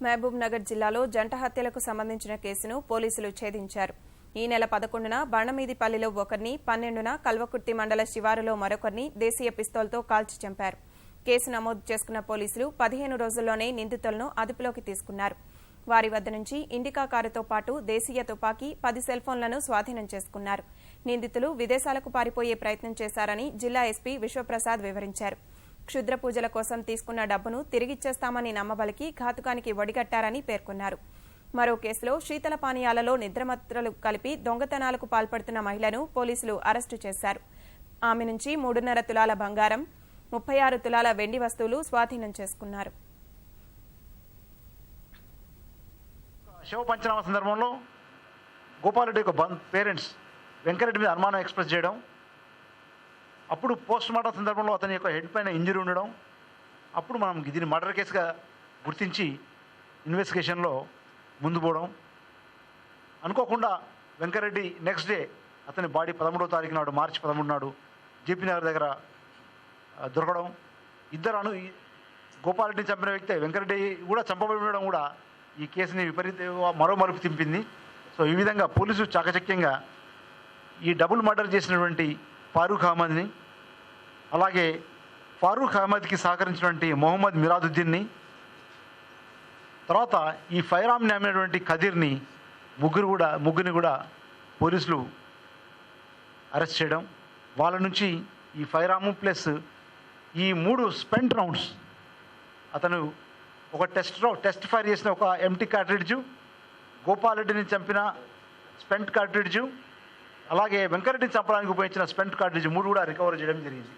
మహబూబ్ నగర్ జిల్లాలో జంట హత్యలకు సంబంధించిన కేసును పోలీసులు ఛేదించారు. ఈ నెల 11న బండమీదిపల్లిలో ఒకరిని, 12న కల్వకుర్తి మండల శివారులో మరొకరిని దేశీయ పిస్తోల్తో కాల్చి చంపారు. కేసు నమోదు చేసుకున్న పోలీసులు 15 రోజుల్లోనే నిందితులను అదుపులోకి తీసుకున్నారు. వారి వద్ద నుంచి ఇండికా కారుతో పాటు దేశీయ తుపాకీ, 10 సెల్ఫోన్లను స్వాధీనం చేసుకున్నారు. నిందితులు విదేశాలకు పారిపోయే ప్రయత్నం చేశారని జిల్లా ఎస్పీ విశ్వప్రసాద్ వివరించారు. క్షుద్ర పూజల కోసం తీసుకున్న డబ్బును తిరిగిచ్చేస్తామని నమ్మబలికి ఘాతుకానికి ఒడిగట్టారని పేర్కొన్నారు. మరో కేసులో శీతల పానీయాలలో నిద్రమత్తులు కలిపి దొంగతనాలకు పాల్పడుతున్న మహిళను పోలీసులు అరెస్టు చేశారు. ఆమె నుంచి 3.5 తులాల బంగారం, 36 తులాల వెండి వస్తువులు స్వాధీనం చేసుకున్నారు. శవ పంచనామా సందర్భంలో గోపాలరెడ్డి యొక్క పేరెంట్స్ వెంకరెడ్డి మీద అనుమానం ఎక్స్ప్రెస్ చేయడం, అప్పుడు పోస్ట్ మార్టం సందర్భంలో అతని యొక్క హెడ్ పైన ఇంజరీ ఉండడం, అప్పుడు మనం దీన్ని మర్డర్ కేసుగా గుర్తించి ఇన్వెస్టిగేషన్లో ముందు పోవడం, అనుకోకుండా వెంకరెడ్డి నెక్స్ట్ డే అతని బాడీ 13వ తారీఖు నాడు, మార్చి 13 నాడు జేపీ నగర్ దగ్గర దొరకడం, గోపాలరెడ్డిని చంపిన వ్యక్తి వెంకరెడ్డి కూడా చంపబడి ఉండడం కూడా ఈ కేసుని మరో మలుపు తింపింది. సో ఈ విధంగా పోలీసులు చాకచక్యంగా ఈ డబుల్ మర్డర్ చేసినటువంటి ఫారూక్ అహ్మద్ని, అలాగే ఫారూక్ అహ్మద్కి సహకరించినటువంటి మొహమ్మద్ మిరాదుద్దీన్ని, తర్వాత ఈ ఫైరామ్ని అమ్మినటువంటి ఖదీర్ని, ముగ్గురిని కూడా పోలీసులు అరెస్ట్ చేయడం, వాళ్ళ నుంచి ఈ ఫైరాము ప్లస్ ఈ 3 స్పెంట్ రౌండ్స్, అతను ఒక టెస్ట్ ఫైర్ చేసిన ఒక ఎంటీ కార్ట్రిడ్జు, గోపాలరెడ్డిని చంపిన స్పెంట్ కార్ట్రిడ్జు, అలాగే వెంకరెడ్డిని చంపడానికి ఉపయోగించిన స్పెంట్ కార్ట్రిడ్జు 3 కూడా రికవర్ చేయడం జరిగింది.